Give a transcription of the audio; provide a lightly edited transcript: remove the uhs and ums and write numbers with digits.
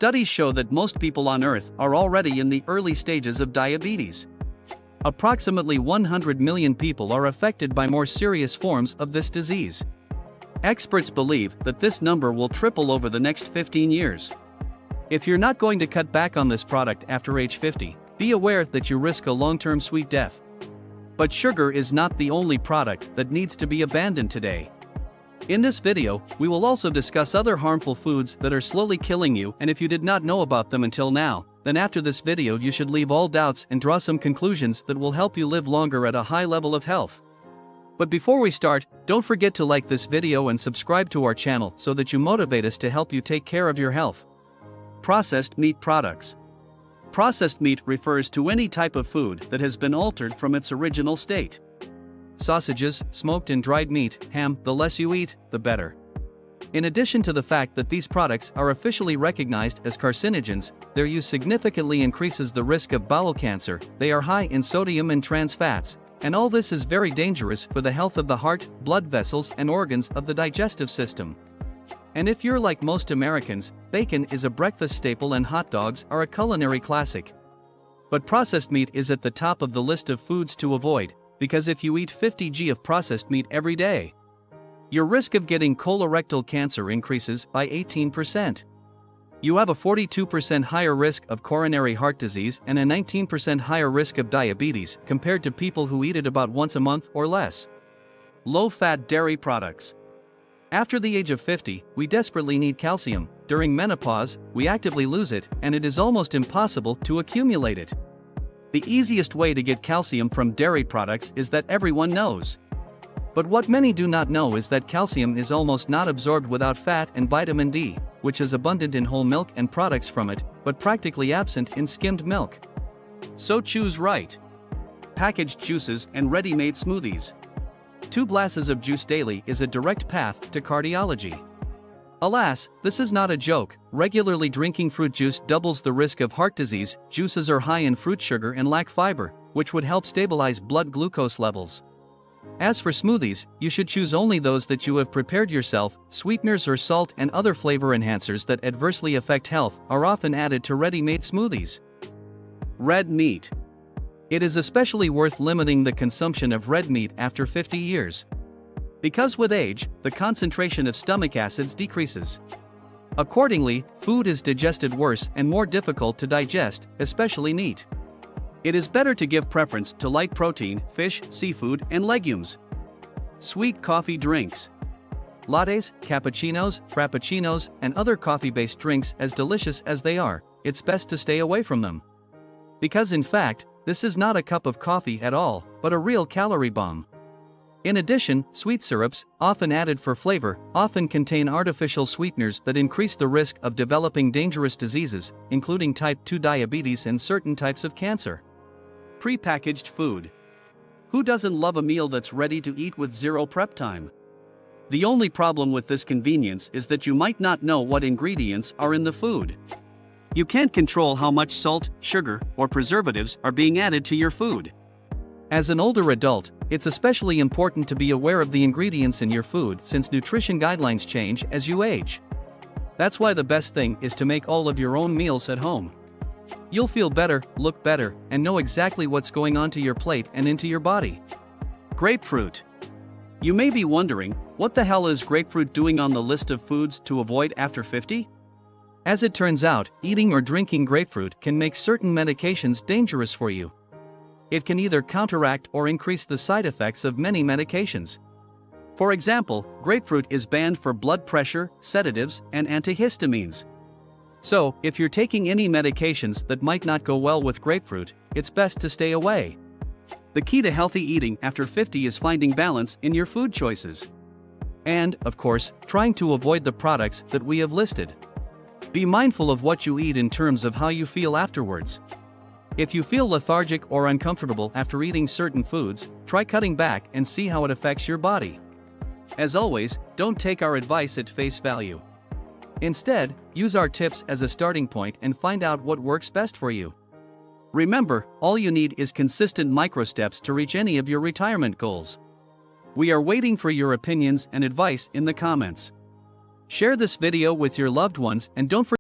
Studies show that most people on Earth are already in the early stages of diabetes. Approximately 100 million people are affected by more serious forms of this disease. Experts believe that this number will triple over the next 15 years. If you're not going to cut back on this product after age 50, be aware that you risk a long-term sweet death. But sugar is not the only product that needs to be abandoned today. In this video, we will also discuss other harmful foods that are slowly killing you, and if you did not know about them until now, then after this video you should leave all doubts and draw some conclusions that will help you live longer at a high level of health. But before we start, don't forget to like this video and subscribe to our channel so that you motivate us to help you take care of your health. Processed meat products. Processed meat refers to any type of food that has been altered from its original state. Sausages, smoked and dried meat, ham, the less you eat, the better. In addition to the fact that these products are officially recognized as carcinogens, their use significantly increases the risk of bowel cancer. They are high in sodium and trans fats, and all this is very dangerous for the health of the heart, blood vessels, and organs of the digestive system. And if you're like most Americans, bacon is a breakfast staple and hot dogs are a culinary classic. But processed meat is at the top of the list of foods to avoid, because if you eat 50 g of processed meat every day, your risk of getting colorectal cancer increases by 18%. You have a 42% higher risk of coronary heart disease and a 19% higher risk of diabetes compared to people who eat it about once a month or less. Low-fat dairy products. After the age of 50, we desperately need calcium. During menopause, we actively lose it, and it is almost impossible to accumulate it. The easiest way to get calcium from dairy products is that everyone knows. But what many do not know is that calcium is almost not absorbed without fat and vitamin D, which is abundant in whole milk and products from it, but practically absent in skimmed milk. So choose right. Packaged juices and ready-made smoothies. 2 glasses of juice daily is a direct path to cardiology. Alas, this is not a joke. Regularly drinking fruit juice doubles the risk of heart disease. Juices are high in fruit sugar and lack fiber, which would help stabilize blood glucose levels. As for smoothies, you should choose only those that you have prepared yourself. Sweeteners or salt and other flavor enhancers that adversely affect health are often added to ready-made smoothies. Red meat. It is especially worth limiting the consumption of red meat after 50 years. Because with age, the concentration of stomach acids decreases. Accordingly, food is digested worse and more difficult to digest, especially meat. It is better to give preference to light protein, fish, seafood, and legumes. Sweet coffee drinks. Lattes, cappuccinos, frappuccinos, and other coffee-based drinks, as delicious as they are, it's best to stay away from them. Because in fact, this is not a cup of coffee at all, but a real calorie bomb. In addition, sweet syrups, often added for flavor, often contain artificial sweeteners that increase the risk of developing dangerous diseases, including type 2 diabetes and certain types of cancer. Pre-packaged food. Who doesn't love a meal that's ready to eat with zero prep time? The only problem with this convenience is that you might not know what ingredients are in the food. You can't control how much salt, sugar, or preservatives are being added to your food. As an older adult, it's especially important to be aware of the ingredients in your food since nutrition guidelines change as you age. That's why the best thing is to make all of your own meals at home. You'll feel better, look better, and know exactly what's going onto your plate and into your body. Grapefruit. You may be wondering, what the hell is grapefruit doing on the list of foods to avoid after 50? As it turns out, eating or drinking grapefruit can make certain medications dangerous for you. It can either counteract or increase the side effects of many medications. For example, grapefruit is banned for blood pressure, sedatives, and antihistamines. So, if you're taking any medications that might not go well with grapefruit, it's best to stay away. The key to healthy eating after 50 is finding balance in your food choices. And, of course, trying to avoid the products that we have listed. Be mindful of what you eat in terms of how you feel afterwards. If you feel lethargic or uncomfortable after eating certain foods, try cutting back and see how it affects your body. As always, don't take our advice at face value. Instead, use our tips as a starting point and find out what works best for you. Remember, all you need is consistent micro-steps to reach any of your retirement goals. We are waiting for your opinions and advice in the comments. Share this video with your loved ones and don't forget